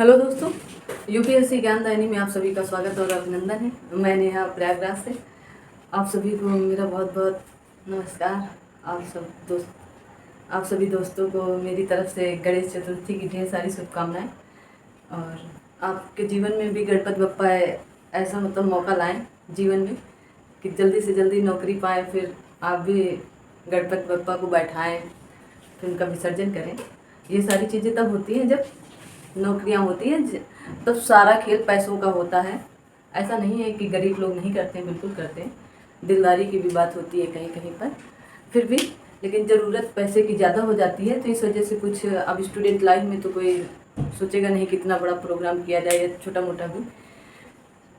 Hello दोस्तों, UPSC ज्ञानदायिनी में आप सभी का स्वागत और अभिनंदन है। मैं नेहा प्रयागराज से आप सभी को मेरा बहुत बहुत नमस्कार। आप सभी दोस्तों को मेरी तरफ से गणेश चतुर्थी की ढेर सारी शुभकामनाएं। और आपके जीवन में भी गणपति बप्पा ऐसा मौका लाएं जीवन में कि जल्दी से जल्दी नौकरी पाएँ, फिर आप भी गणपति बप्पा को बैठाएं, फिर उनका विसर्जन करें। ये सारी चीज़ें तब होती हैं जब नौकरियां होती हैं, तब सारा खेल पैसों का होता है। ऐसा नहीं है कि गरीब लोग नहीं करते हैं, बिल्कुल करते हैं। दिलदारी की भी बात होती है कहीं कहीं पर, फिर भी लेकिन ज़रूरत पैसे की ज़्यादा हो जाती है। तो इस वजह से कुछ अब स्टूडेंट लाइफ में तो कोई सोचेगा नहीं कितना बड़ा प्रोग्राम किया जाए या छोटा मोटा भी।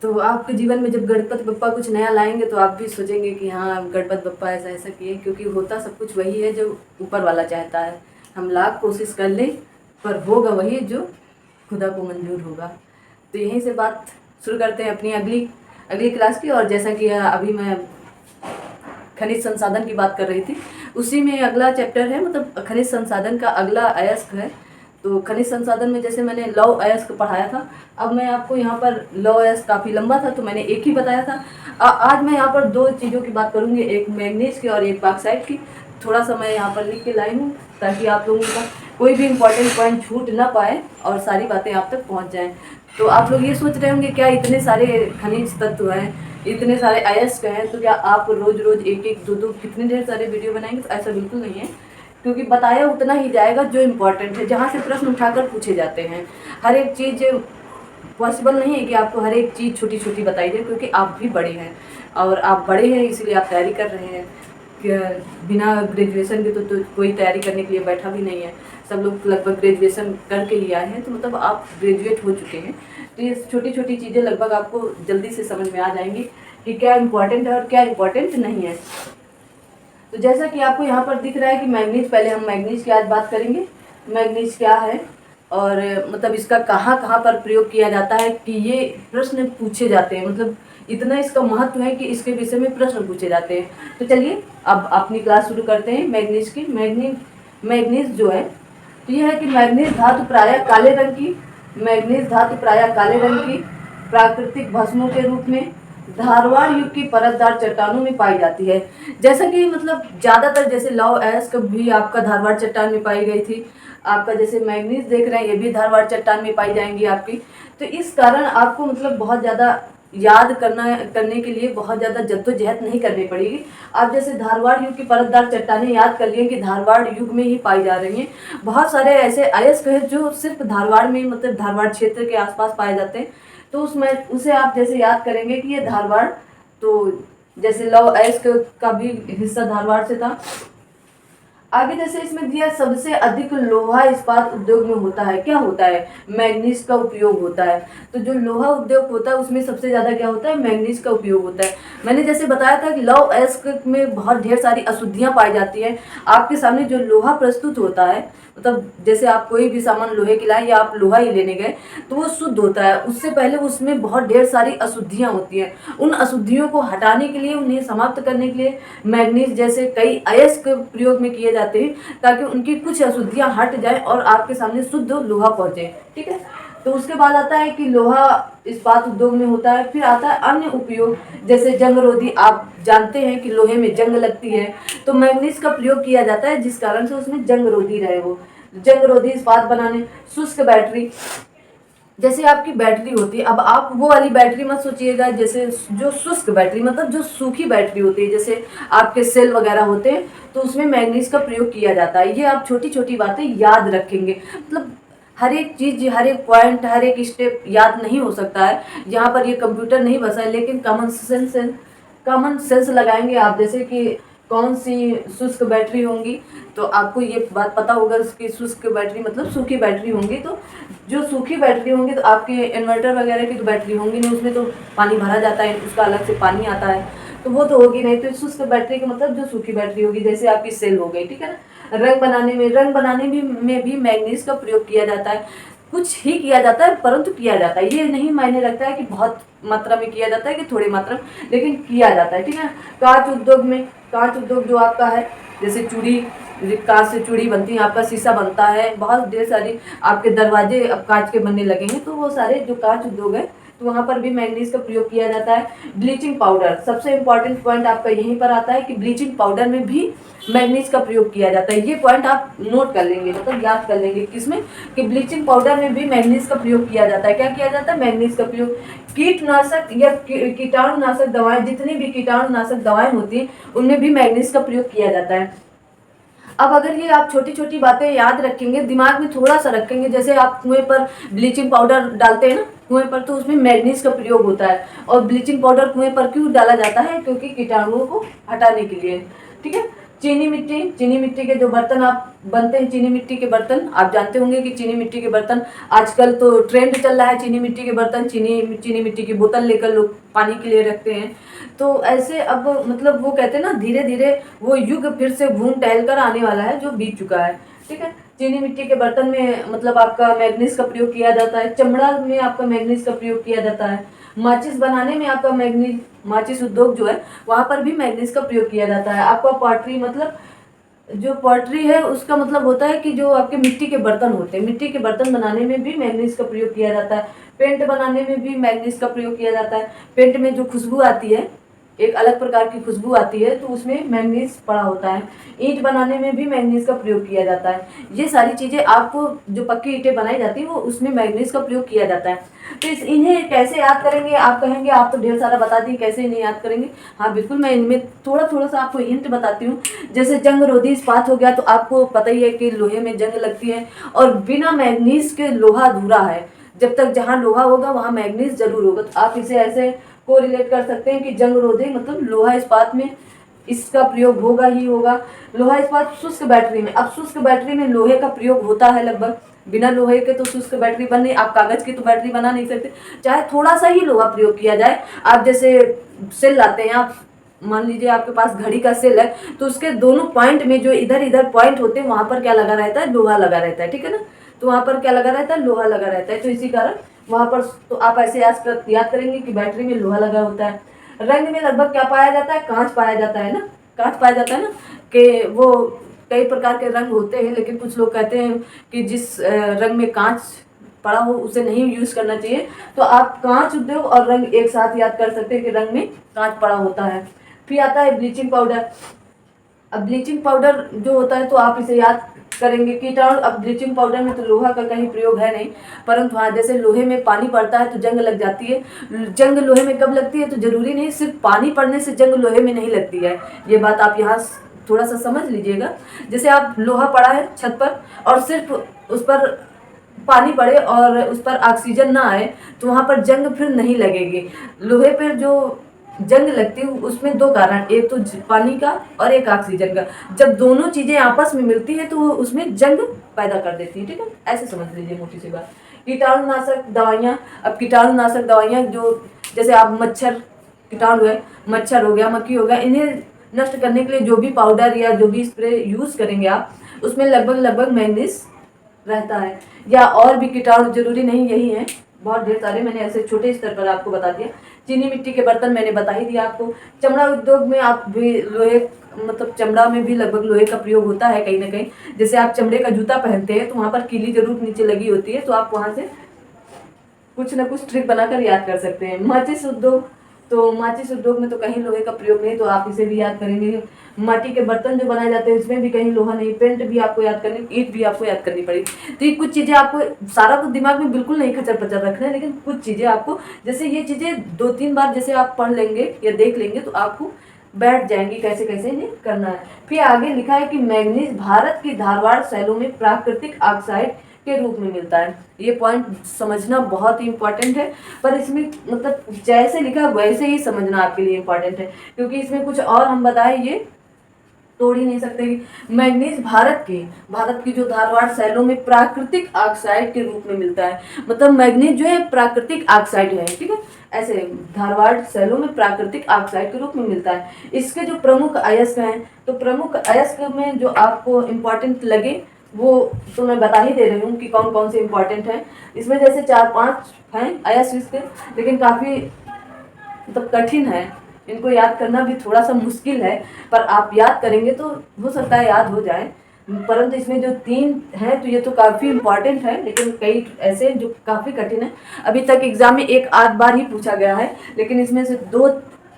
तो आपके जीवन में जब गणपति बप्पा कुछ नया लाएंगे तो आप भी सोचेंगे कि हाँ, गणपति बप्पा ऐसा ऐसा किए, क्योंकि होता सब कुछ वही है जो ऊपर वाला चाहता है। हम लाख कोशिश कर लें पर होगा वही जो खुदा को मंजूर होगा। तो यहीं से बात शुरू करते हैं अपनी अगली क्लास की। और जैसा कि अभी मैं खनिज संसाधन की बात कर रही थी, उसी में अगला चैप्टर है, मतलब खनिज संसाधन का अगला अयस्क है। तो खनिज संसाधन में जैसे मैंने लौह अयस्क पढ़ाया था, अब मैं आपको यहाँ पर लौह अयस्क काफ़ी लंबा था तो मैंने एक ही बताया था। आज मैं यहाँ पर दो चीज़ों की बात करूँगी, एक मैंगनीज की और एक बॉक्साइट की। थोड़ा सा मैं यहाँ पर लिख के लाई हूँ ताकि आप लोगों का कोई भी इम्पोर्टेंट पॉइंट छूट ना पाए और सारी बातें आप तक पहुँच जाएं। तो आप लोग ये सोच रहे होंगे क्या इतने सारे खनिज तत्व हैं, इतने सारे अयस्क हैं, तो क्या आप रोज़ रोज़ एक एक दो दो कितने ढेर सारे वीडियो बनाएंगे? तो ऐसा बिल्कुल नहीं है, क्योंकि बताया उतना ही जाएगा जो इम्पोर्टेंट है, जहाँ से प्रश्न उठाकर पूछे जाते हैं। हर एक चीज़ पॉसिबल नहीं है कि आपको हर एक चीज़ छोटी छोटी बताई जाए, क्योंकि आप भी बड़े हैं और आप बड़े हैं इसलिए आप तैयारी कर रहे हैं। बिना ग्रेजुएशन के तो कोई तैयारी करने के लिए बैठा भी नहीं है। सब लोग लगभग ग्रेजुएशन करके ही आए हैं, तो मतलब आप ग्रेजुएट हो चुके हैं। तो ये छोटी छोटी चीज़ें लगभग आपको जल्दी से समझ में आ जाएंगी कि क्या इम्पोर्टेंट है और क्या इम्पोर्टेंट नहीं है। तो जैसा कि आपको यहाँ पर दिख रहा है कि मैंगनीज, पहले हम मैंगनीज की आज बात करेंगे। मैंगनीज क्या है और मतलब इसका कहाँ कहाँ पर प्रयोग किया जाता है, कि ये प्रश्न पूछे जाते हैं। मतलब इतना इसका महत्व है कि इसके विषय में प्रश्न पूछे जाते हैं। तो चलिए अब अपनी क्लास शुरू करते हैं मैंगनीज की। मैंगनीज जो है, तो यह है कि मैंगनीज धातु प्रायः काले रंग की, मैंगनीज धातु प्रायः काले रंग की प्राकृतिक भस्मों के रूप में धारवाड़ युग की परतदार चट्टानों में पाई जाती है। जैसा कि मतलब ज़्यादातर जैसे लौह अयस्क भी आपका धारवाड़ चट्टान में पाई गई थी, आपका जैसे मैंगनीज देख रहे हैं ये भी धारवाड़ चट्टान में पाई जाएंगी आपकी। तो इस कारण आपको मतलब बहुत ज़्यादा याद करने के लिए बहुत ज़्यादा जद्दोजहद नहीं करनी पड़ेगी। आप जैसे धारवाड़ युग की परतदार चट्टानें याद कर लिए कि धारवाड़ युग में ही पाई जा रही हैं। बहुत सारे ऐसे अयस्क हैं जो सिर्फ धारवाड़ में, मतलब धारवाड़ क्षेत्र के आसपास पाए जाते हैं। तो उसमें उसे आप जैसे याद करेंगे कि ये धारवाड़, तो जैसे लौह अयस्क का भी हिस्सा धारवाड़ से था। आगे जैसे इसमें दिया सबसे अधिक लोहा इस्पात उद्योग में होता है। क्या होता है? मैंगनीज का उपयोग होता है। तो जो लोहा उद्योग होता है उसमें सबसे ज़्यादा क्या होता है? मैंगनीज का उपयोग होता है। मैंने जैसे बताया था कि लौह अयस्क में बहुत ढेर सारी अशुद्धियाँ पाई जाती हैं। आपके सामने जो लोहा प्रस्तुत होता है, मतलब जैसे आप कोई भी सामान लोहे की लाए या आप लोहा ही लेने गए तो वो शुद्ध होता है, उससे पहले उसमें बहुत ढेर सारी अशुद्धियाँ होती हैं। उन अशुद्धियों को हटाने के लिए, उन्हें समाप्त करने के लिए मैंगनीज जैसे कई अयस्क प्रयोग में किए जाते हैं, ताकि उनकी कुछ अशुद्धियाँ हट जाए और आपके सामने शुद्ध लोहा पहुँचे। ठीक है, तो उसके बाद आता है कि लोहा इस्पात उद्योग में होता है। फिर आता है अन्य उपयोग, जैसे जंगरोधी। आप जानते हैं कि लोहे में जंग लगती है, तो मैंगनीज का प्रयोग किया जाता है जिस कारण से उसमें जंगरोधी रहे। वो जंगरोधी इस्पात बनाने, शुष्क बैटरी, जैसे आपकी बैटरी होती है, अब आप वो वाली बैटरी मत सोचिएगा, जैसे जो शुष्क बैटरी मतलब जो सूखी बैटरी होती है, जैसे आपके सेल वगैरह होते हैं, तो उसमें मैंगनीज का प्रयोग किया जाता है। ये आप छोटी छोटी बातें याद रखेंगे। मतलब हर एक चीज़, हर एक पॉइंट, हर एक स्टेप याद नहीं हो सकता है। यहाँ पर ये कंप्यूटर नहीं बसा है, लेकिन कॉमन सेंस लगाएंगे आप। जैसे कि कौन सी शुष्क बैटरी होंगी, तो आपको ये बात पता होगा उसकी शुष्क बैटरी मतलब सूखी बैटरी होंगी। तो जो सूखी बैटरी होंगी, तो आपके इन्वर्टर वगैरह की तो बैटरी होंगी नहीं, उसमें तो पानी भरा जाता है, उसका अलग से पानी आता है, तो वो तो होगी नहीं। तो शुष्क बैटरी का मतलब जो सूखी बैटरी होगी, जैसे आपकी सेल हो गई। ठीक है ना। रंग बनाने में भी मैंगनीज का प्रयोग किया जाता है। कुछ ही किया जाता है, परंतु किया जाता है। ये नहीं मायने रखता है कि बहुत मात्रा में किया जाता है कि थोड़ी मात्रा में, लेकिन किया जाता है। ठीक है। कांच उद्योग जो आपका है, जैसे चूड़ी, कांच से चूड़ी बनती है, आपका शीशा बनता है, बहुत ढेर सारी आपके दरवाजे अब कांच के बनने लगे हैं, तो वो सारे जो कांच उद्योग है तो वहाँ पर भी मैंगनीज का प्रयोग किया जाता है। ब्लीचिंग पाउडर, सबसे इम्पॉर्टेंट पॉइंट आपका यहीं पर आता है कि ब्लीचिंग पाउडर में भी मैंगनीज का प्रयोग किया जाता है। ये पॉइंट आप नोट कर लेंगे, मतलब याद कर लेंगे किसमें, कि ब्लीचिंग पाउडर में भी मैंगनीज का प्रयोग किया जाता है। क्या किया जाता है? मैंगनीज का प्रयोग। कीटनाशक या कीटाणुनाशक दवाएं, जितनी भी कीटाणुनाशक दवाएं होती हैं उनमें भी मैंगनीज का प्रयोग किया जाता है। अब अगर ये आप छोटी छोटी बातें याद रखेंगे, दिमाग में थोड़ा सा रखेंगे, जैसे आप कुएं पर ब्लीचिंग पाउडर डालते हैं ना कुएं पर, तो उसमें मैंगनीज का प्रयोग होता है। और ब्लीचिंग पाउडर कुएं पर क्यों डाला जाता है? क्योंकि कीटाणुओं को हटाने के लिए। ठीक है। चीनी मिट्टी, चीनी मिट्टी के जो बर्तन आप बनते हैं, चीनी मिट्टी के बर्तन आप जानते होंगे कि चीनी मिट्टी के बर्तन आजकल तो ट्रेंड चल रहा है। चीनी मिट्टी के बर्तन, चीनी मिट्टी की बोतल लेकर लोग पानी के लिए रखते हैं। तो ऐसे अब मतलब वो कहते हैं ना, धीरे धीरे वो युग फिर से घूम टहल कर आने वाला है जो बीत चुका है। ठीक है। चीनी मिट्टी के बर्तन में मतलब आपका मैंगनीज का प्रयोग किया जाता है। चमड़ा में आपका मैंगनीज का प्रयोग किया जाता है। माचिस बनाने में आपका मैंगनीज, माचिस उद्योग जो है वहाँ पर भी मैंगनीज का प्रयोग किया जाता है। आपका पॉटरी, मतलब जो पॉटरी है उसका मतलब होता है कि जो आपके मिट्टी के बर्तन होते हैं, मिट्टी के बर्तन बनाने में भी मैंगनीज का प्रयोग किया जाता है। पेंट बनाने में भी मैंगनीज का प्रयोग किया जाता है। पेंट में जो खुशबू आती है, एक अलग प्रकार की खुशबू आती है, तो उसमें मैंगनीज पड़ा होता है। ईंट बनाने में भी मैंगनीज का प्रयोग किया जाता है। ये सारी चीज़ें आपको, जो पक्की ईंटें बनाई जाती हैं वो उसमें मैंगनीज का प्रयोग किया जाता है। तो इन्हें कैसे याद करेंगे? आप कहेंगे आप तो ढेर सारा बता दी, कैसे इन्हें याद करेंगे? हाँ बिल्कुल, मैं इनमें थोड़ा थोड़ा सा आपको हिंट बताती हूँ। जैसे जंग रोधी इस्पात हो गया, तो आपको पता ही है कि लोहे में जंग लगती है और बिना मैंगनीज के लोहा अधूरा है। जब तक जहाँ लोहा होगा वहाँ मैंगनीज जरूर होगा। तो आप इसे ऐसे को रिलेट कर सकते हैं कि जंग रोधी मतलब लोहा इस्पात में इसका प्रयोग होगा ही होगा। लोहा इस्पात शुष्क बैटरी में, अब शुष्क बैटरी में लोहे का प्रयोग होता है लगभग, बिना लोहे के तो शुष्क बैटरी बन नहीं, आप कागज की तो बैटरी बना नहीं सकते, चाहे थोड़ा सा ही लोहा प्रयोग किया जाए। आप जैसे सेल लाते हैं, आप मान लीजिए आपके पास घड़ी का सेल है, तो उसके दोनों पॉइंट में जो इधर इधर पॉइंट होते हैं वहां पर क्या लगा रहता है? लोहा लगा रहता है। ठीक है ना? तो वहां पर क्या लगा रहता है? लोहा लगा रहता है। तो इसी कारण वहां पर तो आप ऐसे याद करेंगे कि बैटरी में लोहा लगा होता है। रंग में लगभग क्या पाया जाता है? कांच पाया जाता है ना, कांच पाया जाता है ना, कि वो कई प्रकार के रंग होते हैं, लेकिन कुछ लोग कहते हैं कि जिस रंग में कांच पड़ा हो उसे नहीं यूज करना चाहिए। तो आप कांच उद्योग और रंग एक साथ याद कर सकते हैं कि रंग में कांच पड़ा होता है। फिर आता है ब्लीचिंग पाउडर। अब ब्लीचिंग पाउडर जो होता है तो आप इसे याद करेंगे कीटाणु। अब ब्लीचिंग पाउडर में तो लोहा का कहीं प्रयोग है नहीं, परंतु हाँ जैसे लोहे में पानी पड़ता है तो जंग लग जाती है। जंग लोहे में कब लगती है? तो जरूरी नहीं सिर्फ पानी पड़ने से जंग लोहे में नहीं लगती है। ये बात आप यहाँ थोड़ा सा समझ लीजिएगा। जैसे आप लोहा पड़ा है छत पर और सिर्फ उस पर पानी पड़े और उस पर ऑक्सीजन ना आए तो वहाँ पर जंग फिर नहीं लगेगी। लोहे पर जो जंग लगती है उसमें दो कारण, एक तो पानी का और एक ऑक्सीजन का। जब दोनों चीजें आपस में मिलती है तो उसमें जंग पैदा कर देती है। ठीक है, ऐसे समझ लीजिए मोटी सी बात। कीटाणुनाशक दवाइयाँ, अब कीटाणुनाशक दवाइयाँ जो जैसे आप मच्छर, कीटाणु है, मच्छर हो गया, मक्खी हो गया, इन्हें नष्ट करने के लिए जो भी पाउडर या जो भी स्प्रे यूज करेंगे आप, उसमें लगभग मैंगनीज रहता है। या और भी कीटाणु, जरूरी नहीं यही है, बहुत ढेर सारे, मैंने ऐसे छोटे स्तर पर आपको बता दिया। चीनी मिट्टी के बर्तन मैंने बता ही दिया आपको। चमड़ा उद्योग में आप भी लोहे, मतलब चमड़ा में भी लगभग लोहे का प्रयोग होता है कहीं ना कहीं। जैसे आप चमड़े का जूता पहनते हैं तो वहाँ पर कीली जरूर नीचे लगी होती है, तो आप वहाँ से कुछ ना कुछ ट्रिक बनाकर याद कर सकते हैं। माचिस उद्योग, तो माचिस उद्योग में तो कहीं लोहे का प्रयोग नहीं, तो आप इसे भी याद करेंगे। माटी के बर्तन जो बनाए जाते हैं उसमें भी कहीं लोहा नहीं। पेंट भी आपको याद करनी, ईंट भी आपको याद करनी पड़ेगी। तो ये कुछ चीज़ें आपको, सारा कुछ दिमाग में बिल्कुल नहीं खचर पचर रखना है, लेकिन कुछ चीज़ें आपको, जैसे ये चीज़ें 2-3 बार जैसे आप पढ़ लेंगे या देख लेंगे तो आपको बैठ जाएंगी कैसे कैसे इन्हें करना है। फिर आगे लिखा है कि मैग्नीज भारत की धारवाड़ शैलों में प्राकृतिक ऑक्साइड के रूप में मिलता है। ये पॉइंट समझना बहुत ही इंपॉर्टेंट है, पर इसमें मतलब जैसे लिखा वैसे ही समझना आपके लिए इंपॉर्टेंट है, क्योंकि इसमें कुछ और हम बताएं ये तोड़ ही नहीं सकते। मैग्नीज भारत की जो धारवाड़ शैलों में प्राकृतिक ऑक्साइड के रूप में मिलता है। मतलब मैग्नीज जो है प्राकृतिक ऑक्साइड है। ठीक है, ऐसे धारवाड़ शैलों में प्राकृतिक ऑक्साइड के रूप में मिलता है। इसके जो प्रमुख अयस्क हैं, तो प्रमुख अयस्क में जो आपको इम्पोर्टेंट लगे वो तो मैं बता ही दे रही हूँ कि कौन कौन से इम्पोर्टेंट हैं। इसमें जैसे 4-5 हैं अयस्क इसके, लेकिन काफ़ी मतलब कठिन है, इनको याद करना भी थोड़ा सा मुश्किल है, पर आप याद करेंगे तो हो सकता है याद हो जाए। परंतु इसमें जो 3 हैं तो ये तो काफ़ी इम्पॉर्टेंट है, लेकिन कई ऐसे हैं जो काफ़ी कठिन है। अभी तक एग्जाम में एक आध बार ही पूछा गया है, लेकिन इसमें से 2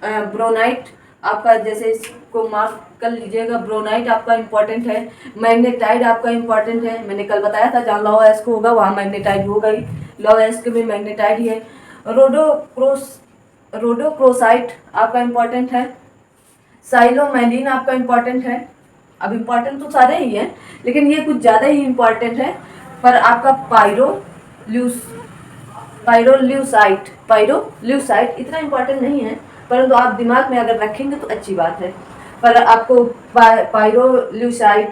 ब्रोनाइट आपका, जैसे इसको मार्क कर लीजिएगा, ब्रोनाइट आपका इम्पॉर्टेंट है, मैग्नेटाइड आपका इम्पॉर्टेंट है। मैंने कल बताया था जहाँ लौह अयस्क होगा वहाँ मैग्नेटाइड होगा ही, लौह अयस्क में मैग्नेटाइड ही है। रोडोक्रोसाइट आपका इम्पॉर्टेंट है, साइलोमैलिन आपका इम्पॉर्टेंट है। अब इम्पॉर्टेंट तो सारे ही हैं, लेकिन ये कुछ ज़्यादा ही इम्पॉर्टेंट है। पर आपका पायरोल्यूसाइट इतना इम्पॉर्टेंट नहीं है, परंतु आप दिमाग में अगर रखेंगे तो अच्छी बात है। पर आपको पायरोल्यूसाइट,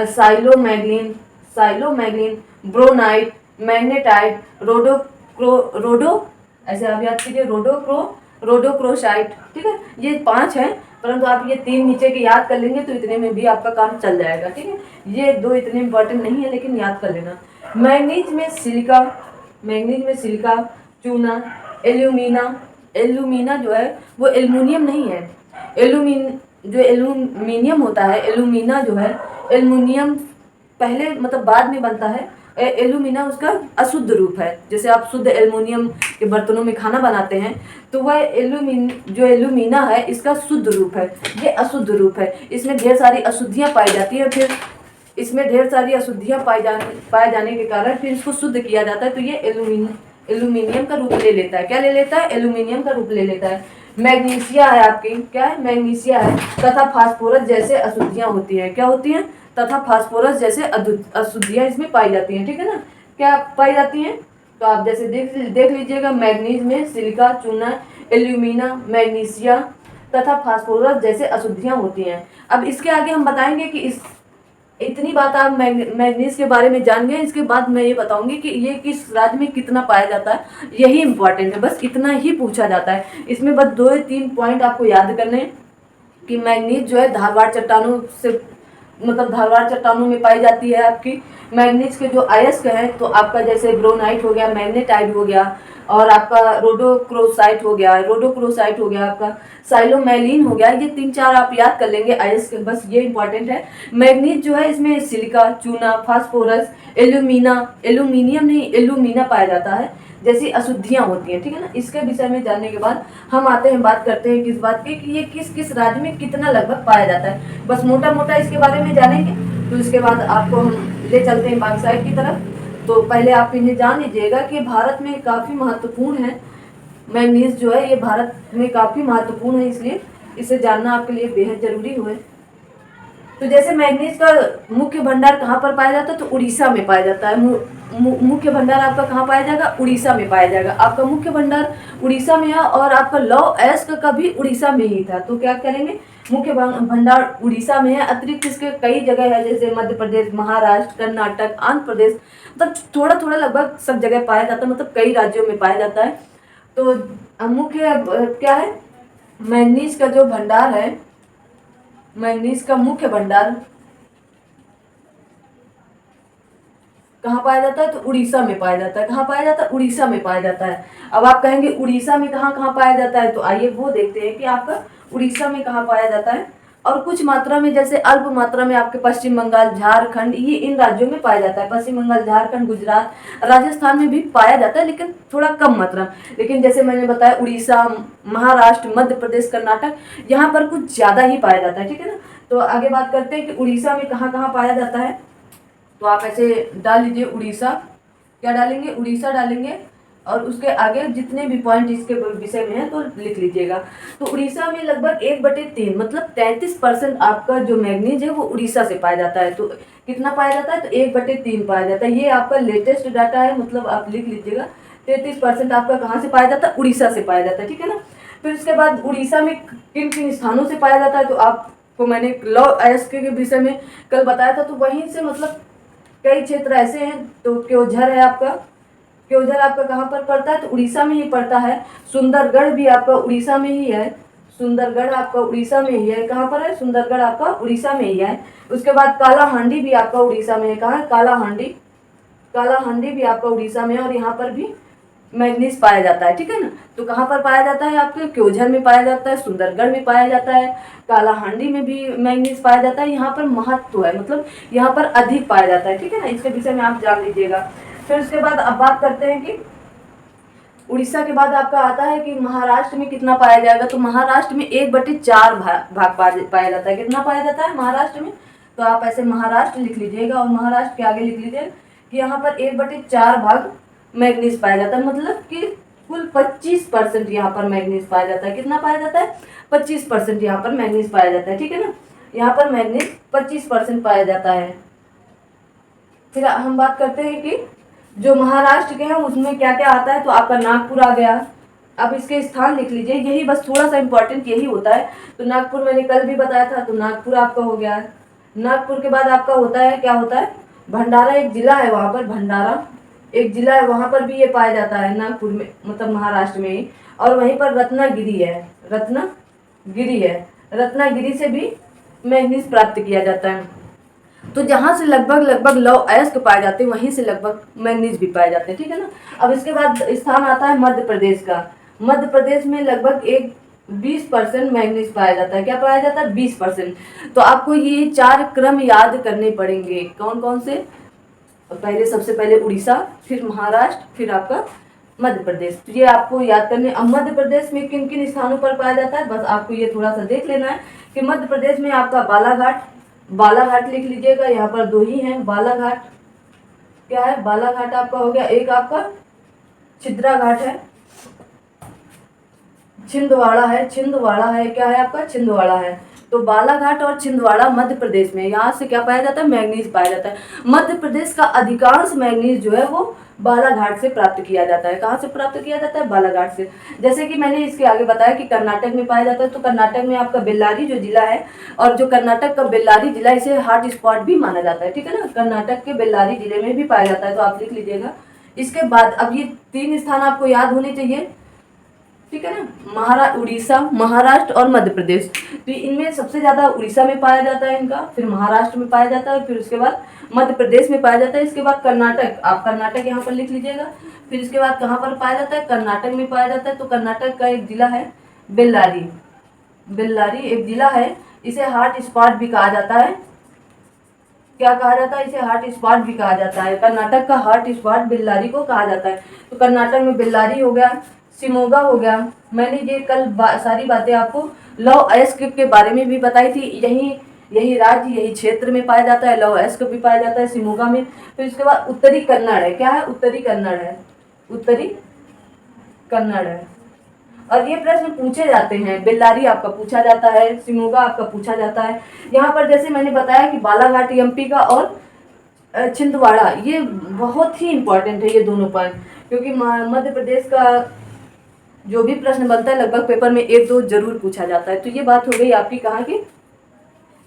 साइलोमैग्नीन, ब्रोनाइट, मैग्नेटाइट, रोडो ऐसे आप याद कीजिए, रोडोक्रोसाइट, ठीक है। ये 5 हैं, परंतु आप ये 3 नीचे के याद कर लेंगे तो इतने में भी आपका काम चल जाएगा, ठीक है। ये 2 इतने इम्पोर्टेंट नहीं है, लेकिन याद कर लेना। मैग्नीज में सिलिका, चूना, एल्यूमिना जो है वो एल्युमिनियम नहीं है। एल्यूमिनियम होता है, एल्यूमिना जो है, एल्युमिनियम पहले मतलब बाद में बनता है। एल्यूमिना उसका अशुद्ध रूप है। जैसे आप शुद्ध एल्युमिनियम के बर्तनों में खाना बनाते हैं तो वह एल्यूमिना है, इसका शुद्ध रूप है, ये अशुद्ध रूप है। इसमें ढेर सारी अशुद्धियाँ पाई जाती है, फिर इसमें ढेर सारी अशुद्धियाँ पाए जाने के कारण फिर इसको शुद्ध किया जाता है, तो ये एल्यूमिनियम का रूप ले लेता है। क्या ले लेता है? एल्यूमिनियम का रूप ले लेता है। मैग्नीशिया है आपकी, क्या है? मैग्नीशिया है, तथा फास्फोरस जैसे अशुद्धियाँ होती हैं। क्या होती हैं? तथा फास्फोरस जैसे अशुद्धियाँ इसमें पाई जाती हैं, ठीक है ना। क्या पाई जाती हैं? तो आप जैसे देख लीजिएगा, मैग्नीज में सिलिका, चूना, एल्यूमिना, मैग्नीशिया तथा फास्फोरस जैसे अशुद्धियाँ होती हैं। अब इसके आगे हम बताएंगे कि इतनी बात आप मैग्नीज के बारे में जान गए। इसके बाद मैं ये बताऊंगी कि ये किस राज्य में कितना पाया जाता है, यही इम्पोर्टेंट है, बस इतना ही पूछा जाता है। इसमें बस 2 या 3 पॉइंट आपको याद करने हैं कि मैग्नीज जो है धारवाड़ चट्टानों से, मतलब धारवाड़ चट्टानों में पाई जाती है आपकी। मैग्नीज के जो अयस्क हैं तो आपका जैसे ब्रोनाइट हो गया, मैग्नेटाइट हो गया, और आपका रोडोक्रोसाइट हो गया आपका, साइलोमैलिन हो गया। ये 3-4 आप याद कर लेंगे अयस्क, बस ये इंपॉर्टेंट है। मैग्नीज जो है इसमें सिलिका, चूना, फास्फोरस, एल्यूमिनियम नहीं, एल्यूमिना पाया जाता है, जैसी अशुद्धियाँ होती हैं, ठीक है ना। इसके विषय में जानने के बाद हम आते हैं, बात करते हैं किस बात की, कि ये किस किस राज्य में कितना लगभग पाया जाता है। बस मोटा मोटा इसके बारे में जानेंगे, तो इसके बाद आपको हम ले चलते हैं बाक्साइड की तरफ। तो पहले आप इन्हें जान लीजिएगा कि भारत में काफ़ी महत्वपूर्ण है। मैग्नीज जो है ये भारत में काफ़ी महत्वपूर्ण है, इसलिए इसे जानना आपके लिए बेहद ज़रूरी हुए। तो जैसे मैग्नीज का मुख्य भंडार कहाँ पर पाया जाता है, तो उड़ीसा में पाया जाता है। मुख्य भंडार आपका कहाँ पाया जाएगा? उड़ीसा में पाया जाएगा। आपका मुख्य भंडार उड़ीसा में है, और आपका लौह अयस्क का भी उड़ीसा में ही था। तो क्या करेंगे? मुख्य भंडार उड़ीसा में है। अतिरिक्त इसके कई जगह है, जैसे मध्य प्रदेश, महाराष्ट्र, कर्नाटक, आंध्र प्रदेश, मतलब थोड़ा थोड़ा लगभग सब जगह पाया जाता है, मतलब कई राज्यों में पाया जाता है। तो मुख्य क्या है? मैग्नीज का जो भंडार है, मैग्नीज का मुख्य भंडार कहाँ पाया जाता है? तो उड़ीसा में पाया जाता है। कहाँ पाया जाता है? उड़ीसा में पाया जाता है। अब आप कहेंगे उड़ीसा में कहाँ कहाँ पाया जाता है, तो आइए वो देखते हैं कि आपका उड़ीसा में कहाँ पाया जाता है। और कुछ मात्रा में, जैसे अल्प मात्रा में आपके पश्चिम बंगाल, झारखंड, ये इन राज्यों में पाया जाता है। पश्चिम बंगाल, झारखंड, गुजरात, राजस्थान में भी पाया जाता है, लेकिन थोड़ा कम मात्रा। लेकिन जैसे मैंने बताया, उड़ीसा, महाराष्ट्र, मध्य प्रदेश, कर्नाटक, यहाँ पर कुछ ज़्यादा ही पाया जाता है, ठीक है ना। तो आगे बात करते हैं कि उड़ीसा में कहाँ कहाँ पाया जाता है। तो आप ऐसे डाल लीजिए उड़ीसा, क्या डालेंगे? उड़ीसा डालेंगे, और उसके आगे जितने भी पॉइंट इसके विषय में है तो लिख लीजिएगा। तो उड़ीसा में लगभग 1/3 मतलब 33% आपका जो मैग्नीज है वो उड़ीसा से पाया जाता है। तो कितना पाया जाता है? तो 1/3 पाया जाता है। ये आपका लेटेस्ट डाटा है, मतलब आप लिख लीजिएगा 33% आपका कहाँ से पाया जाता है? उड़ीसा से पाया जाता है, ठीक है ना। फिर उसके बाद उड़ीसा में किन किन स्थानों से पाया जाता है, तो आपको मैंने लौह अयस्क के विषय में कल बताया था। तो वहीं से मतलब कई क्षेत्र ऐसे हैं। तो क्योंझर है आपका, क्योंझर आपका कहाँ पर पड़ता है? तो उड़ीसा में ही पड़ता है। सुंदरगढ़ भी आपका उड़ीसा में ही है। सुंदरगढ़ आपका उड़ीसा में ही है। कहाँ पर है? सुंदरगढ़ आपका उड़ीसा में ही है। उसके बाद कालाहांडी भी आपका उड़ीसा में है। कहाँ है? कालाहांडी, कालाहांडी भी आपका उड़ीसा में है, और यहाँ पर भी मैग्नीज पाया जाता है, ठीक है ना। तो कहाँ पर पाया जाता है, आपके क्योंझर में पाया जाता है, सुंदरगढ़ में पाया जाता है, कालाहांडी में भी मैग्नीज पाया जाता है। यहाँ पर महत्व है, मतलब यहाँ पर अधिक पाया जाता है, ठीक है ना। इसके विषय में आप जान लीजिएगा। फिर उसके बाद अब बात करते हैं कि उड़ीसा के बाद आपका आता है कि महाराष्ट्र में कितना पाया जाएगा। तो महाराष्ट्र में 1/4 भाग पाया जाता है। कितना पाया जाता है महाराष्ट्र में, तो आप ऐसे महाराष्ट्र लिख लीजिएगा और महाराष्ट्र के आगे लिख लीजिए कि यहाँ पर 1/4 भाग मैग्नीज पाया जाता है, मतलब कि कुल 25% यहाँ पर मैग्नीज पाया जाता है। कितना पाया जाता है, 25% यहाँ पर मैग्नीज पाया जाता है, ठीक है ना। यहाँ पर मैग्नीज 25% पाया जाता है। फिर हम बात करते हैं कि जो महाराष्ट्र के हैं उसमें क्या क्या आता है। तो आपका नागपुर आ गया। अब इसके स्थान लिख लीजिए, यही बस थोड़ा सा इम्पोर्टेंट यही होता है। तो नागपुर मैंने कल भी बताया था, तो नागपुर आपका हो गया। नागपुर के बाद आपका होता है, क्या होता है, भंडारा एक जिला है, वहाँ पर भंडारा एक जिला है, वहाँ पर भी ये पाया जाता है नागपुर में, मतलब महाराष्ट्र में ही। और वहीं पर रत्नागिरी है, रत्नागिरी है, रत्नागिरी से भी मैग्नीज प्राप्त किया जाता है। तो जहाँ से लगभग लौह अयस्क पाए जाते हैं वहीं से लगभग मैग्नीज भी पाए जाते हैं, ठीक है ना। अब इसके बाद स्थान आता है मध्य प्रदेश का। मध्य प्रदेश में लगभग 20% मैग्नीज पाया जाता है। क्या पाया जाता है, 20%। तो आपको ये 4 क्रम याद करने पड़ेंगे। कौन कौन से, पहले सबसे पहले उड़ीसा, फिर महाराष्ट्र, फिर आपका मध्य प्रदेश। तो ये आपको याद करने। अब मध्य प्रदेश में किन किन स्थानों पर पाया जाता है, बस आपको ये थोड़ा सा देख लेना है कि मध्य प्रदेश में आपका बालाघाट, बालाघाट लिख लीजिएगा, यहाँ पर 2 ही हैं। बालाघाट क्या है, बालाघाट आपका हो गया। एक आपका छिंदरा घाट है, छिंदवाड़ा है, छिंदवाड़ा है, क्या है आपका, छिंदवाड़ा है। तो बालाघाट और छिंदवाड़ा मध्य प्रदेश में, यहाँ से क्या पाया जाता है, मैग्नीज पाया जाता है। मध्य प्रदेश का अधिकांश मैग्नीज जो है वो बालाघाट से प्राप्त किया जाता है। कहाँ से प्राप्त किया जाता है, बालाघाट से। जैसे कि मैंने इसके आगे बताया कि कर्नाटक में पाया जाता है। तो कर्नाटक में आपका बेल्लारी जो जिला है, और जो कर्नाटक का बेल्लारी जिला, इसे हॉट स्पॉट भी माना जाता है, ठीक है ना। कर्नाटक के बेल्लारी जिले में भी पाया जाता है, तो आप लिख लीजिएगा। इसके बाद अब ये 3 स्थान आपको याद होने चाहिए, ठीक है ना। उड़ीसा, महाराष्ट्र और मध्य प्रदेश। तो इनमें सबसे ज़्यादा उड़ीसा में पाया जाता है इनका, फिर महाराष्ट्र में पाया जाता है, फिर उसके बाद मध्य प्रदेश में पाया जाता है। इसके बाद कर्नाटक, आप कर्नाटक यहाँ पर लिख लीजिएगा। फिर इसके बाद कहाँ पर पाया जाता है, कर्नाटक में पाया जाता है। तो कर्नाटक का एक जिला है बेल्लारी, बेल्लारी एक जिला है। इसे हॉट स्पॉट भी कहा जाता है। क्या कहा जाता है, इसे हॉट स्पॉट भी कहा जाता है। कर्नाटक का हॉट स्पॉट बेल्लारी को कहा जाता है। तो कर्नाटक में बेल्लारी हो गया, शिमोगा हो गया। मैंने ये कल सारी बातें आपको लौह अयस्क के बारे में भी बताई थी। यही राज्य, यही क्षेत्र में पाया जाता है, लौह अयस्क भी पाया जाता है शिमोगा में। फिर इसके बाद उत्तरी कन्नड़ है, क्या है, उत्तरी कन्नड़ है, उत्तरी कन्नड़ है। और ये प्रश्न पूछे जाते हैं, बेल्लारी आपका पूछा जाता है, शिमोगा आपका पूछा जाता है। यहाँ पर जैसे मैंने बताया कि बालाघाट एमपी का और छिंदवाड़ा, ये बहुत ही इंपॉर्टेंट है ये दोनों पॉइंट, क्योंकि मध्य प्रदेश का जो भी प्रश्न बनता है लगभग पेपर में 1-2 जरूर पूछा जाता है। तो ये बात हो गई आपकी कहाँ की,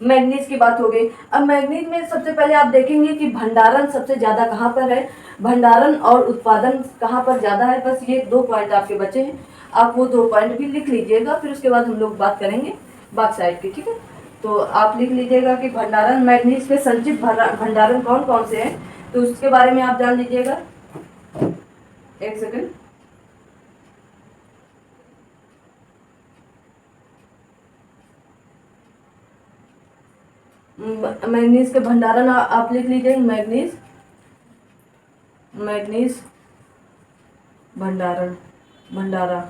मैग्नीज की बात हो गई। अब मैग्नीज में सबसे पहले आप देखेंगे कि भंडारण सबसे ज़्यादा कहाँ पर है, भंडारण और उत्पादन कहाँ पर ज़्यादा है। बस ये 2 पॉइंट आपके बचे हैं, आप वो 2 पॉइंट भी लिख लीजिएगा। फिर उसके बाद हम लोग बात करेंगे बॉक्साइट की, ठीक है। तो आप लिख लीजिएगा कि भंडारण, मैग्नीज में संचित भंडारण कौन कौन से हैं, तो उसके बारे में आप जान लीजिएगा। एक सेकेंड, मैग्नीज के भंडारण आप लिख लीजिए। मैग्नीज, मैग्नीज भंडारण, भंडारा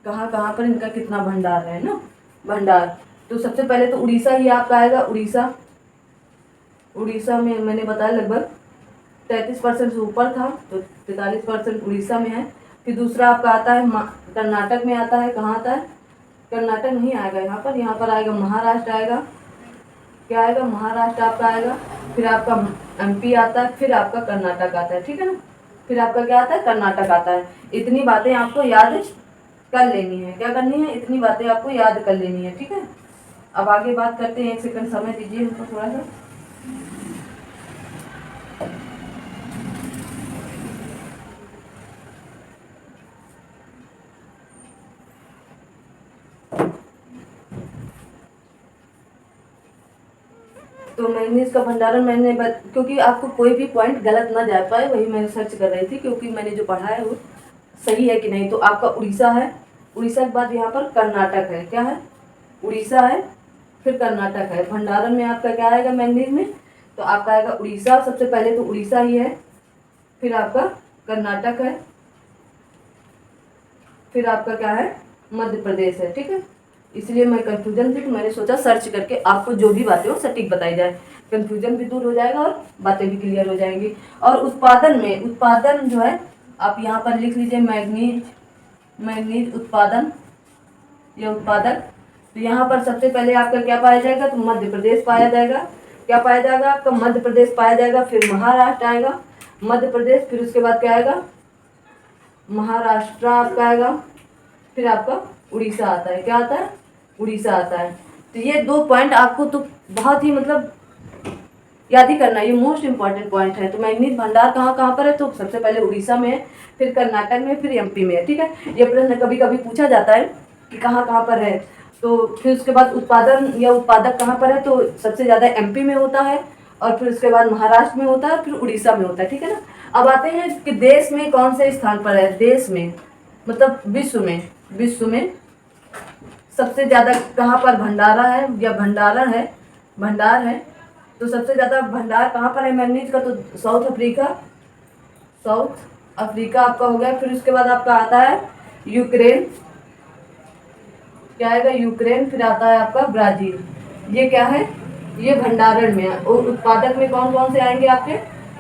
कहाँ कहाँ पर इनका कितना भंडार है ना, भंडार। तो सबसे पहले तो उड़ीसा ही आपका आएगा, उड़ीसा। उड़ीसा में मैंने बताया लगभग 33% से ऊपर था, तो 43% उड़ीसा में है। फिर दूसरा आपका आता है कर्नाटक में आता है। कहाँ आता है, कर्नाटक नहीं आएगा यहाँ पर आएगा महाराष्ट्र आएगा। क्या आएगा, महाराष्ट्र आपका आएगा। फिर आपका एमपी आता है, फिर आपका कर्नाटक आता है, ठीक है ना। फिर आपका क्या आता है, कर्नाटक आता है। इतनी बातें आपको याद कर लेनी है। क्या करनी है, इतनी बातें आपको याद कर लेनी है, ठीक है। अब आगे बात करते हैं, 1 सेकंड समय दीजिए हमको थोड़ा सा। तो मैंगनीज का भंडारण क्योंकि आपको कोई भी पॉइंट गलत ना जा पाए, वही मैं सर्च कर रही थी, क्योंकि मैंने जो पढ़ा है वो सही है कि नहीं। तो आपका उड़ीसा है, उड़ीसा के बाद यहाँ पर कर्नाटक है। क्या है? उड़ीसा है, फिर कर्नाटक है। भंडारण में आपका क्या आएगा मैंगनीज में? तो आपका आएगा उड़ीसा। सबसे पहले तो उड़ीसा ही है, फिर आपका कर्नाटक है, फिर आपका क्या है? मध्य प्रदेश है। ठीक है, इसलिए मैं कंफ्यूजन थी तो मैंने सोचा सर्च करके आपको जो भी बातें हो सटीक बताई जाए, कंफ्यूजन भी दूर हो जाएगा और बातें भी क्लियर हो जाएंगी। और उत्पादन में, उत्पादन जो है आप यहाँ पर लिख लीजिए मैंगनीज, मैंगनीज उत्पादन या उत्पादक। तो यहाँ पर सबसे पहले आपका क्या पाया जाएगा? तो मध्य प्रदेश पाया जाएगा। क्या पाया जाएगा? आपका मध्य प्रदेश पाया जाएगा, फिर महाराष्ट्र आएगा, मध्य प्रदेश, फिर उसके बाद क्या आएगा? महाराष्ट्र आपका आएगा, फिर आपका उड़ीसा आता है। क्या आता है? उड़ीसा आता है। तो ये 2 पॉइंट आपको तो बहुत ही मतलब याद ही करना है, ये मोस्ट इंपॉर्टेंट पॉइंट है। तो मैंगनीज भंडार कहाँ कहाँ पर है? तो सबसे पहले उड़ीसा में है, फिर कर्नाटक में, फिर एमपी में है। ठीक है, ये प्रश्न कभी कभी पूछा जाता है कि कहाँ कहाँ पर है। तो फिर उसके बाद उत्पादन या उत्पादक कहाँ पर है? तो सबसे ज़्यादा एमपी में होता है, और फिर उसके बाद महाराष्ट्र में होता है, फिर उड़ीसा में होता है। ठीक है ना। अब आते हैं कि देश में कौन से स्थान पर है। देश में मतलब विश्व में, विश्व में सबसे ज़्यादा कहाँ पर भंडारा है या भंडारण है, भंडार है। तो सबसे ज़्यादा भंडार कहाँ पर है मैंगनीज का? तो साउथ अफ्रीका, साउथ अफ्रीका आपका हो गया। फिर उसके बाद आपका आता है यूक्रेन। क्या आएगा? यूक्रेन। फिर आता है आपका ब्राज़ील। ये क्या है? ये भंडारण में है। और उत्पादक में कौन कौन से आएंगे आपके?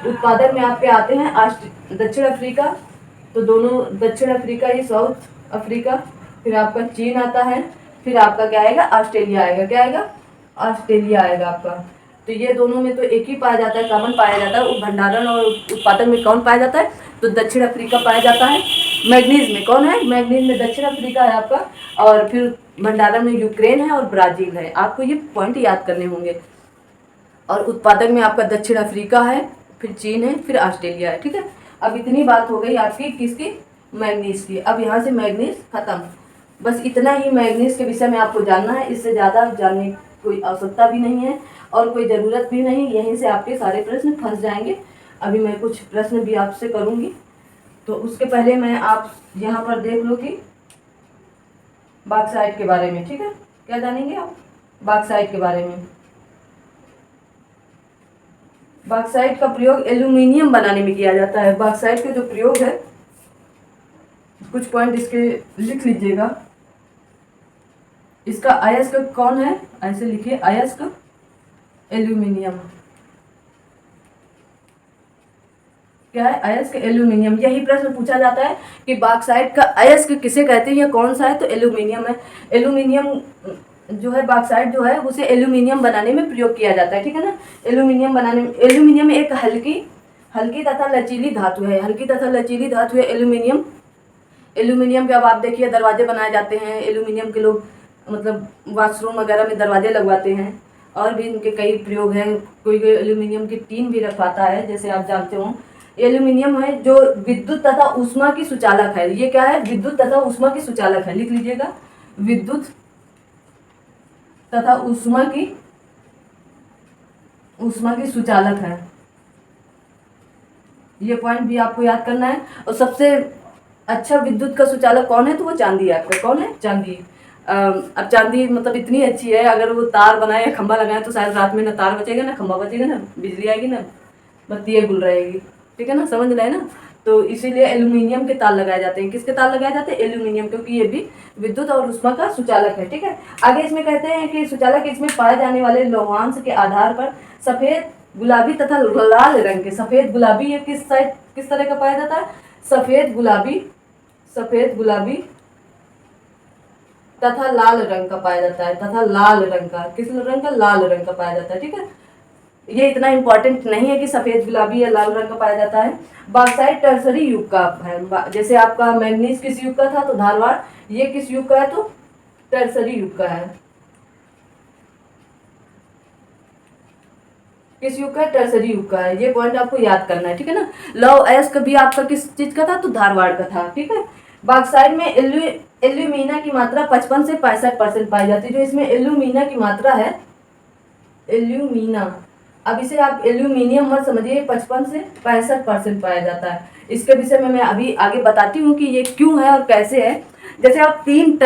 उत्पादक में आपके आते हैं दक्षिण अफ्रीका, तो दोनों दक्षिण अफ्रीका, ये साउथ अफ्रीका। फिर आपका चीन आता है, फिर आपका क्या आएगा? ऑस्ट्रेलिया आएगा। क्या आएगा? ऑस्ट्रेलिया आएगा आपका। तो ये दोनों में तो एक ही पाया जाता है, कॉमन पाया जाता है। भंडारण और उत्पादक में कौन पाया जाता है? तो दक्षिण अफ्रीका पाया जाता है। मैंगनीज में कौन है? मैंगनीज में दक्षिण अफ्रीका है आपका, और फिर भंडारण में यूक्रेन है और ब्राज़ील है। आपको ये पॉइंट याद करने होंगे। और उत्पादक में आपका दक्षिण अफ्रीका है, फिर चीन है, फिर ऑस्ट्रेलिया है। ठीक है, अब इतनी बात हो गई आपकी किसकी? मैंगनीज की। अब यहाँ से मैंगनीज खत्म। बस इतना ही मैंगनीज के विषय में आपको जानना है, इससे ज़्यादा जानने की कोई आवश्यकता भी नहीं है और कोई ज़रूरत भी नहीं। यहीं से आपके सारे प्रश्न फंस जाएंगे। अभी मैं कुछ प्रश्न भी आपसे करूँगी, तो उसके पहले मैं आप यहाँ पर देख लो कि बॉक्साइट के बारे में। ठीक है, क्या जानेंगे आप बॉक्साइट के बारे में? बॉक्साइट का प्रयोग एल्यूमिनियम बनाने में किया जाता है। बॉक्साइट का जो प्रयोग है, कुछ पॉइंट इसके लिख लीजिएगा। इसका अयस्क कौन है? ऐसे लिखिए, अयस्क एल्यूमिनियम। क्या है? अयस्क एल्यूमिनियम। यही प्रश्न पूछा जाता है कि बॉक्साइट का अयस्क किसे कहते हैं या कौन सा है? तो एल्यूमिनियम है। एल्यूमिनियम जो है, बॉक्साइट जो है, उसे एल्यूमिनियम बनाने में प्रयोग किया जाता है। ठीक है ना। एल्यूमिनियम बनाने में, एल्यूमिनियम एक हल्की तथा लचीली धातु है। हल्की तथा लचीली धातु है एल्यूमिनियम। एल्यूमिनियम के अब आप देखिए दरवाजे बनाए जाते हैं एल्यूमिनियम के। लोग मतलब वॉशरूम वगैरह में दरवाजे लगवाते हैं, और भी इनके कई प्रयोग हैं। कोई कोई एल्यूमिनियम की टीन भी रखवाता है, जैसे आप जानते हो। एल्यूमिनियम है जो विद्युत तथा ऊष्मा की सुचालक है। ये क्या है? विद्युत तथा ऊष्मा की सुचालक है। लिख लीजिएगा, विद्युत तथा ऊष्मा की सुचालक है। ये पॉइंट भी आपको याद करना है। और सबसे अच्छा विद्युत का सुचालक कौन है? तो वो चांदी है आपका। कौन है? चांदी। अब चांदी मतलब इतनी अच्छी है, अगर वो तार बनाए या खंभा लगाए तो शायद रात में ना तार बचेगा ना खंभा बचेगा, ना बिजली आएगी, ना बत्तियाँ गुल रहेगी। ठीक है ना, समझ रहे हैं ना। तो इसीलिए एल्यूमिनियम के तार लगाए जाते हैं। किसके तार लगाए जाते हैं? एल्यूमिनियम, क्योंकि ये भी विद्युत और ऊष्मा का सुचालक है। ठीक है, आगे इसमें कहते हैं कि सुचालक इसमें पाए जाने वाले लौहांश के आधार पर सफेद, गुलाबी तथा लाल रंग के। सफेद गुलाबी ये किस तरह का पाया जाता है? सफेद गुलाबी तथा लाल रंग का पाया जाता है। तथा लाल रंग का, किस रंग का? लाल रंग का पाया जाता है। ठीक है, ये इतना इंपॉर्टेंट नहीं है कि सफेद गुलाबी या लाल रंग का पाया जाता है। बॉक्साइट टर्सरी युग का है। जैसे आपका मैंगनीज किस युग का था? तो धारवाड़। ये किस युग का है? तो टर्सरी युग का है। किस युग का है? टर्सरी युग का है। ये पॉइंट आपको याद करना है। ठीक है ना। लौह अयस्क भी आपका किस चीज का था? तो धारवाड़ का था। ठीक है, बॉक्साइट में एल्यूमिना की मात्रा 55 से 65% पाई जाती है। जो इसमें एल्यूमिना की मात्रा है, एल्यूमिना अब इसे आप एल्यूमिनियम मत समझिए, 55 से 65% पाया जाता है। इसके विषय में मैं अभी आगे बताती हूँ कि ये क्यों है और कैसे है। जैसे आप 3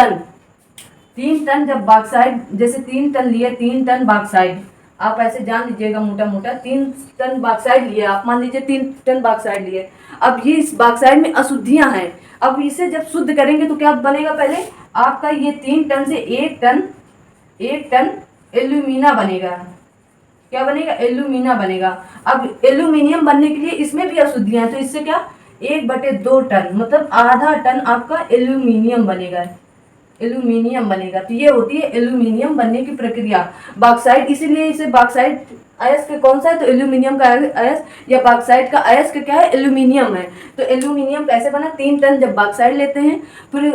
टन जब बॉक्साइड, जैसे 3 टन लिए, 3 टन बॉक्साइड, आप ऐसे जान लीजिएगा मोटा मोटा 3 टन बॉक्साइड लिए आप, मान लीजिए 3 टन बॉक्साइड लिए। अब ये इस बॉक्साइड में अशुद्धियां हैं, अब इसे जब शुद्ध करेंगे तो क्या बनेगा, पहले आपका ये 3 टन से 1 टन एल्यूमिना बनेगा। क्या बनेगा, एल्यूमिना बनेगा। अब एल्यूमिनियम बनने के लिए इसमें भी अशुद्धियां हैं, तो इससे क्या 1/2 टन मतलब आधा टन आपका एल्यूमिनियम बनेगा, एल्यूमिनियम बनेगा। तो ये होती है एल्यूमिनियम बनने की प्रक्रिया। बॉक्साइड, इसीलिए इसे बॉक्साइड अयस्क कौन सा है, तो एल्यूमिनियम का अयस्क या बॉक्साइड का अयस्क क्या है, एल्यूमिनियम है। तो एल्यूमिनियम कैसे बना, 3 टन जब बॉक्साइड लेते हैं, फिर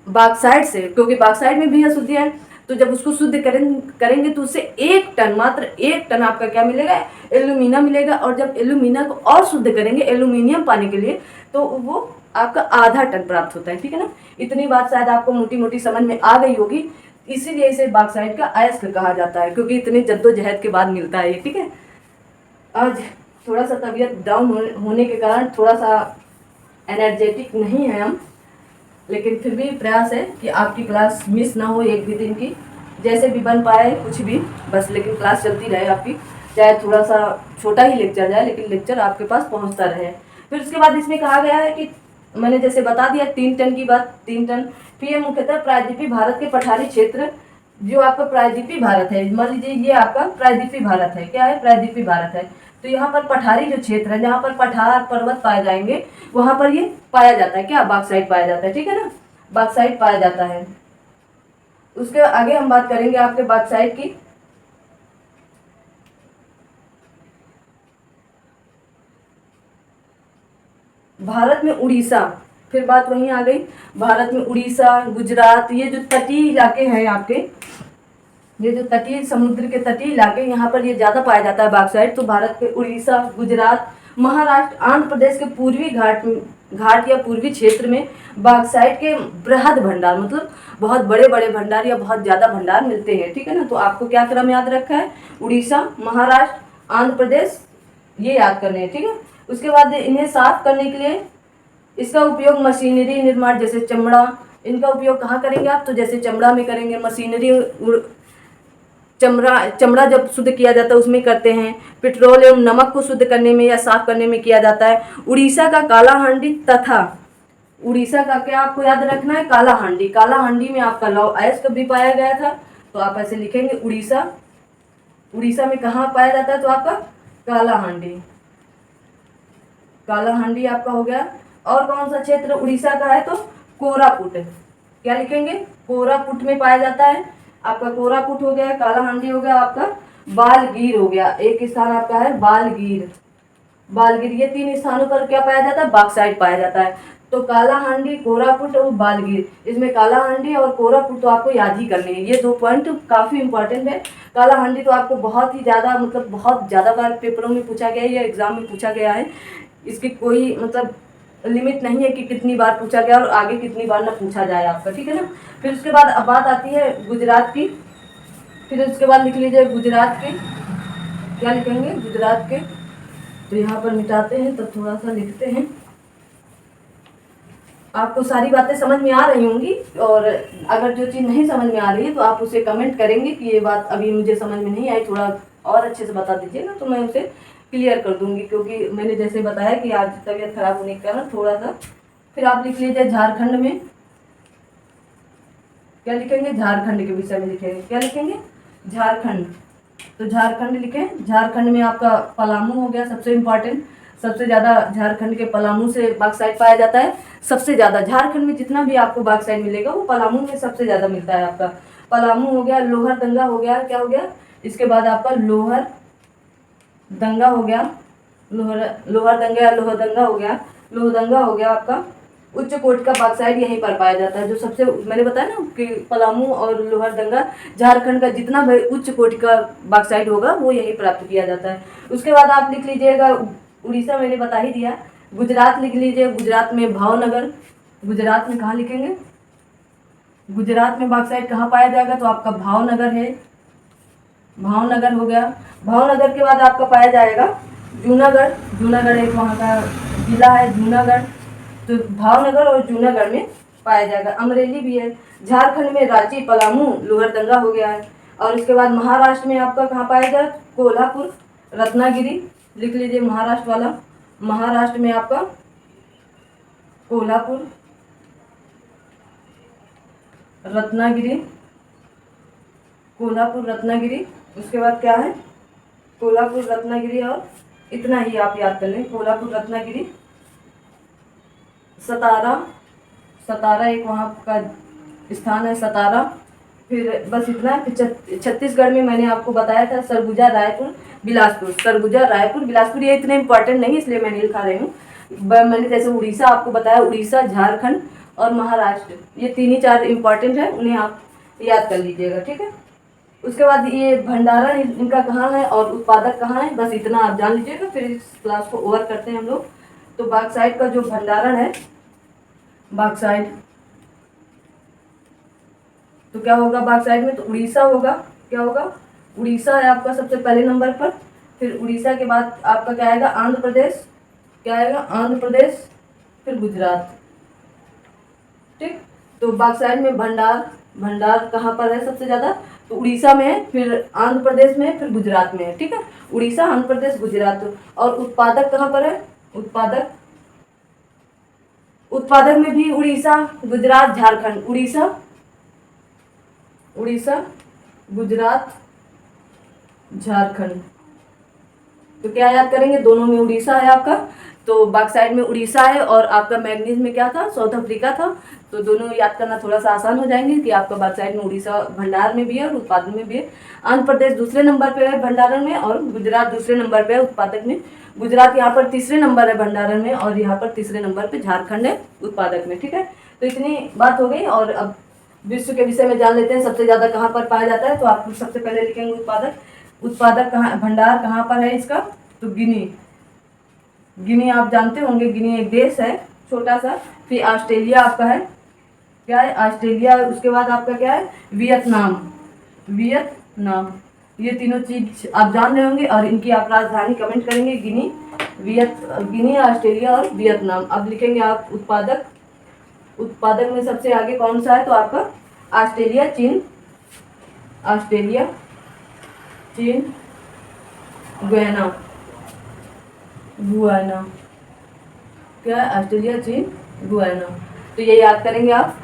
बॉक्साइड से, क्योंकि बॉक्साइड में भी अशुद्धियां है, तो जब उसको शुद्ध करेंगे तो उससे 1 टन, मात्र 1 टन आपका क्या मिलेगा, एल्यूमिना मिलेगा। और जब एल्यूमिना को और शुद्ध करेंगे एल्यूमिनियम पाने के लिए, तो वो आपका आधा टन प्राप्त होता है। ठीक है ना, इतनी बात शायद आपको मोटी मोटी समझ में आ गई होगी। इसीलिए इसे बॉक्साइड का अयस्क कहा जाता है, क्योंकि इतनी जद्दोजहद के बाद मिलता है ये। ठीक है, आज थोड़ा सा तबीयत डाउन होने के कारण थोड़ा सा एनर्जेटिक नहीं है हम, लेकिन फिर भी प्रयास है कि आपकी क्लास मिस ना हो एक भी दिन की, जैसे भी बन पाए कुछ भी बस, लेकिन क्लास चलती रहे आपकी, चाहे थोड़ा सा छोटा ही लेक्चर जाए, लेकिन लेक्चर आपके पास पहुंचता रहे। फिर उसके बाद इसमें कहा गया है कि मैंने जैसे बता दिया 3 टन की बात, 3 टन। फिर ये मुख्यतः प्रायद्वीपीय भारत के पठारी क्षेत्र, जो आपका प्रायद्वीपीय भारत है, मान लीजिए ये आपका प्रायद्वीपीय भारत है, क्या है, प्रायद्वीपीय भारत है। तो यहाँ पर पठारी जो क्षेत्र है, जहाँ पर पठार पर्वत पाए जाएंगे, वहाँ पर ये पाया जाता है, क्या, बॉक्साइट पाया जाता है। ठीक है ना, बॉक्साइट पाया जाता है। उसके आगे हम बात करेंगे आपके बॉक्साइट की। भारत में उड़ीसा, फिर बात वहीं आ गई, भारत में उड़ीसा, गुजरात, ये जो तटीय इलाके हैं आपके, ये जो तटीय समुद्र के तटीय इलाके, यहाँ पर ये ज़्यादा पाया जाता है बॉक्साइट। तो भारत के उड़ीसा, गुजरात, महाराष्ट्र, आंध्र प्रदेश के पूर्वी घाट या पूर्वी क्षेत्र में बॉक्साइट के बृहद भंडार, मतलब बहुत बड़े बड़े भंडार या बहुत ज़्यादा भंडार मिलते हैं। ठीक है ना, तो आपको क्या क्रम याद रखा है, उड़ीसा, महाराष्ट्र, आंध्र प्रदेश, ये याद करने हैं। ठीक है, उसके बाद इन्हें साफ करने के लिए इसका उपयोग मशीनरी निर्माण, जैसे चमड़ा, इनका उपयोग कहाँ करेंगे आप, तो जैसे चमड़ा में करेंगे, मशीनरी, चमड़ा जब शुद्ध किया जाता है उसमें करते हैं। पेट्रोल एवं नमक को शुद्ध करने में या साफ करने में किया जाता है। उड़ीसा का काला हांडी तथा, उड़ीसा का क्या आपको याद रखना है, काला हांडी। काला हांडी में आपका लौह अयस्क भी पाया गया था, तो आप ऐसे लिखेंगे उड़ीसा, उड़ीसा में कहाँ पाया जाता है, तो आपका काला हांडी, काला हांडी आपका हो गया। और कौन सा क्षेत्र उड़ीसा का है, तो कोरापुट, क्या लिखेंगे, कोरापुट में पाया जाता है। आपका कोरापुट हो गया, काला हांडी हो गया, आपका बालगीर हो गया, एक स्थान आपका है बालगीर, बालगीर, ये 3 स्थानों पर क्या पाया जाता है, बॉक्साइट पाया जाता है। तो काला हांडी, कोरापुट और बालगीर, इसमें काला हांडी और कोरापुट तो आपको याद ही करने हैं, ये 2 पॉइंट काफ़ी इंपॉर्टेंट है। काला हांडी तो आपको बहुत ही ज़्यादा, मतलब बहुत ज़्यादा बार पेपरों में पूछा गया है या एग्जाम में पूछा गया है, इसकी कोई मतलब लिमिट नहीं है कि कितनी बार पूछा गया और आगे कितनी बार ना पूछा जाए आपका। ठीक है ना, फिर उसके बाद अब बात आती है गुजरात की। फिर उसके बाद लिख लीजिए गुजरात के, क्या लिखेंगे, गुजरात के, तो यहाँ पर मिटाते हैं तब थोड़ा सा लिखते हैं। आपको सारी बातें समझ में आ रही होंगी, और अगर जो चीज़ नहीं समझ में आ रही है तो आप उसे कमेंट करेंगे कि ये बात अभी मुझे समझ में नहीं आई, थोड़ा और अच्छे से बता दीजिएगा, तो मैं उसे क्लियर कर दूंगी। क्योंकि मैंने जैसे बताया कि आज तबीयत खराब होने के कारण थोड़ा सा। फिर आप लिख लीजिए झारखंड में, क्या लिखेंगे, झारखंड के विषय में लिखेंगे, क्या लिखेंगे, झारखंड। तो झारखंड लिखें, झारखंड में आपका पलामू हो गया सबसे इम्पॉर्टेंट, सबसे ज़्यादा झारखंड के पलामू से बॉक्साइट पाया जाता है। सबसे ज़्यादा झारखंड में जितना भी आपको बॉक्साइट मिलेगा वो पलामू में सबसे ज़्यादा मिलता है आपका। पलामू हो गया, लोहरदंगा हो गया, क्या हो गया, इसके बाद आपका लोहरदंगा हो गया, लोहरदंगा या लोहदंगा हो गया, लोहदंगा हो गया आपका। उच्च कोटि का बॉक्साइट यहीं पर पाया जाता है, जो सबसे मैंने बताया ना कि पलामू और लोहरदंगा, झारखंड का जितना भी उच्च कोटि का बॉक्साइट होगा वो यहीं प्राप्त किया जाता है। उसके बाद आप लिख लीजिएगा उड़ीसा, मैंने बता ही दिया। गुजरात लिख लीजिए, गुजरात में भावनगर, गुजरात में कहाँ लिखेंगे, गुजरात में बॉक्साइट कहाँ पाया जाएगा, तो आपका भावनगर है, भावनगर हो गया। भावनगर के बाद आपका पाया जाएगा जूनागढ़। जूनागढ़ एक वहाँ का जिला है जूनागढ़, तो भावनगर और जूनागढ़ में पाया जाएगा। अमरेली भी है। झारखंड में रांची, पलामू, लोहरदंगा हो गया है। और उसके बाद महाराष्ट्र में आपका कहाँ पाया जाएगा? कोल्हापुर, रत्नागिरी, लिख लीजिए महाराष्ट्र वाला। महाराष्ट्र में आपका कोल्हापुर, रत्नागिरी, कोल्हापुर, रत्नागिरी। उसके बाद क्या है? कोल्हापुर, रत्नागिरी, और इतना ही आप याद कर लें। कोल्हापुर, रत्नागिरी, सतारा, सतारा एक वहाँ का स्थान है सतारा। फिर बस इतना। फिर छत्तीसगढ़ में मैंने आपको बताया था सरगुजा, रायपुर, बिलासपुर। सरगुजा, रायपुर, बिलासपुर ये इतने इंपॉर्टेंट नहीं इसलिए मैं नहीं लिखा रही हूँ। मैंने जैसे उड़ीसा आपको बताया, उड़ीसा, झारखंड और महाराष्ट्र, ये 3 ही 4 इंपॉर्टेंट है, उन्हें आप याद कर लीजिएगा, ठीक है। उसके बाद ये भंडारण इनका कहाँ है और उत्पादक कहाँ है, बस इतना आप जान लीजिएगा। फिर इस क्लास को ओवर करते हैं हम लोग। तो बॉक्साइट का जो भंडारण है, बॉक्साइट, तो क्या होगा बॉक्साइट में? तो उड़ीसा होगा। क्या होगा? उड़ीसा है आपका सबसे पहले नंबर पर। फिर उड़ीसा के बाद आपका क्या आएगा? आंध्र प्रदेश। क्या आएगा? आंध्र प्रदेश, फिर गुजरात, ठीक। तो बॉक्साइट में भंडार कहाँ पर है सबसे ज़्यादा? तो उड़ीसा में है, फिर आंध्र प्रदेश में है, फिर गुजरात में है, ठीक है। उड़ीसा, आंध्र प्रदेश, गुजरात। और उत्पादक कहाँ पर है? उत्पादक में भी उड़ीसा, गुजरात, झारखंड। उड़ीसा, गुजरात, झारखंड। तो क्या याद करेंगे? दोनों में उड़ीसा है आपका। तो बॉक्साइट में उड़ीसा है और आपका मैग्नीज में क्या था? साउथ अफ्रीका था। तो दोनों याद करना थोड़ा सा आसान हो जाएंगे कि आपका बॉक्साइट में उड़ीसा भंडार में भी है और उत्पादन में भी है। आंध्र प्रदेश दूसरे नंबर पे है भंडारण में, और गुजरात दूसरे नंबर पे है उत्पादक में। गुजरात यहाँ पर तीसरे नंबर है भंडारण में, और यहाँ पर तीसरे नंबर पे झारखंड है उत्पादक में, ठीक है। तो इतनी बात हो गई। और अब विश्व के विषय में जान लेते हैं सबसे ज़्यादा कहाँ पर पाया जाता है। तो आप सबसे पहले लिखेंगे उत्पादक कहाँ, भंडार कहाँ पर है इसका? तो गिनी आप जानते होंगे, गिनी एक देश है छोटा सा। फिर ऑस्ट्रेलिया आपका है। क्या है? ऑस्ट्रेलिया। उसके बाद आपका क्या है? वियतनाम। ये तीनों चीज आप जान रहे होंगे और इनकी आप राजधानी कमेंट करेंगे। गिनी, ऑस्ट्रेलिया और वियतनाम। अब लिखेंगे आप उत्पादक में सबसे आगे कौन सा है? तो आपका ऑस्ट्रेलिया, चीन, गुयाना। क्या? ऑस्ट्रेलिया, चीन, गुयाना। तो ये याद करेंगे आप।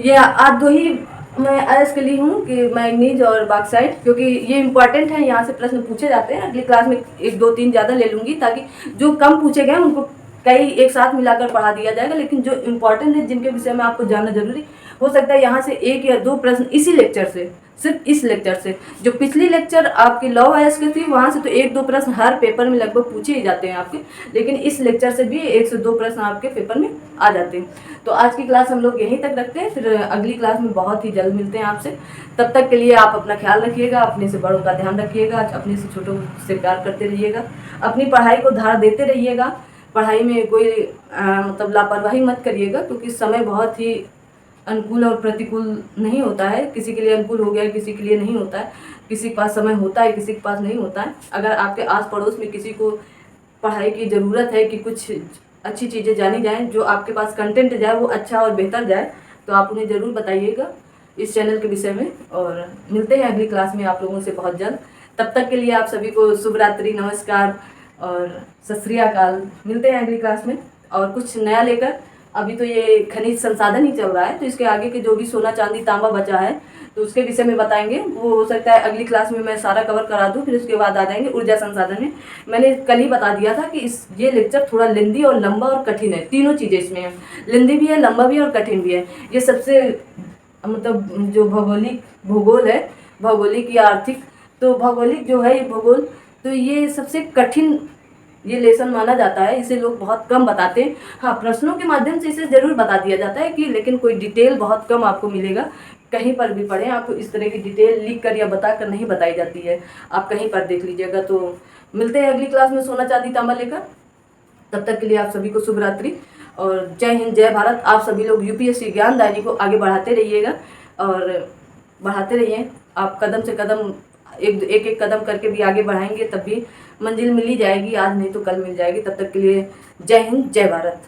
ये आज 2 ही मैं ऐस के लिए हूँ कि मैग्नीज और बॉक्साइट, क्योंकि ये इंपॉर्टेंट है, यहाँ से प्रश्न पूछे जाते हैं। अगली क्लास में 1 2 3 ज़्यादा ले लूँगी ताकि जो कम पूछे गए उनको कई एक साथ मिलाकर पढ़ा दिया जाएगा। लेकिन जो इम्पोर्टेंट है, जिनके विषय में आपको जानना जरूरी हो सकता है, यहाँ से 1 या 2 प्रश्न इसी लेक्चर से, सिर्फ इस लेक्चर से। जो पिछली लेक्चर आपकी लॉ आयस की थी, वहाँ से तो 1 2 प्रश्न हर पेपर में लगभग पूछे ही जाते हैं आपके, लेकिन इस लेक्चर से भी 1 से 2 प्रश्न आपके पेपर में आ जाते हैं। तो आज की क्लास हम लोग यहीं तक रखते हैं, फिर अगली क्लास में बहुत ही जल्द मिलते हैं आपसे। तब तक के लिए आप अपना ख्याल रखिएगा, अपने से बड़ों का ध्यान रखिएगा, अपने से छोटों से प्यार करते रहिएगा, अपनी पढ़ाई को धार देते रहिएगा। पढ़ाई में कोई मतलब लापरवाही मत करिएगा, क्योंकि समय बहुत ही अनुकूल और प्रतिकूल नहीं होता है। किसी के लिए अनुकूल हो गया, किसी के लिए नहीं होता है। किसी के पास समय होता है, किसी के पास नहीं होता है। अगर आपके आस पड़ोस में किसी को पढ़ाई की ज़रूरत है कि कुछ अच्छी चीज़ें जानी जाएं, जो आपके पास कंटेंट जाए वो अच्छा और बेहतर जाए, तो आप उन्हें ज़रूर बताइएगा इस चैनल के विषय में। और मिलते हैं अगली क्लास में आप लोगों से बहुत जल्द। तब तक के लिए आप सभी को शुभ रात्रि, नमस्कार और सत श्री अकाल। मिलते हैं अगली क्लास में और कुछ नया लेकर। अभी तो ये खनिज संसाधन ही चल रहा है, तो इसके आगे के जो भी सोना, चांदी, तांबा बचा है तो उसके विषय में बताएंगे। वो हो सकता है अगली क्लास में मैं सारा कवर करा दूं, फिर उसके बाद आ जाएंगे ऊर्जा संसाधन में। मैंने कल ही बता दिया था कि ये लेक्चर थोड़ा लेंदी और लंबा और कठिन है। तीनों चीज़ें इसमें हैं, लेंदी भी है, लंबा भी है और कठिन भी है। ये सबसे मतलब जो भूगोल है, भौगोलिक या आर्थिक, तो भौगोलिक जो है ये भूगोल, तो ये सबसे कठिन ये लेसन माना जाता है। इसे लोग बहुत कम बताते हैं। हाँ, प्रश्नों के माध्यम से इसे ज़रूर बता दिया जाता है कि, लेकिन कोई डिटेल बहुत कम आपको मिलेगा। कहीं पर भी पढ़ें, आपको इस तरह की डिटेल लिख कर या बता कर नहीं बताई जाती है। आप कहीं पर देख लीजिएगा। तो मिलते हैं अगली क्लास में सोना, चांदी, तांबा लेकर। तब तक के लिए आप सभी को शुभ रात्रि और जय हिंद, जय भारत। आप सभी लोग यूपीएससी ज्ञानदायनी को आगे बढ़ाते रहिएगा और बढ़ाते रहिए। आप कदम से कदम एक एक कदम करके भी आगे बढ़ाएंगे तब भी मंजिल मिल ही जाएगी, आज नहीं तो कल मिल जाएगी। तब तक के लिए जय हिंद, जय भारत।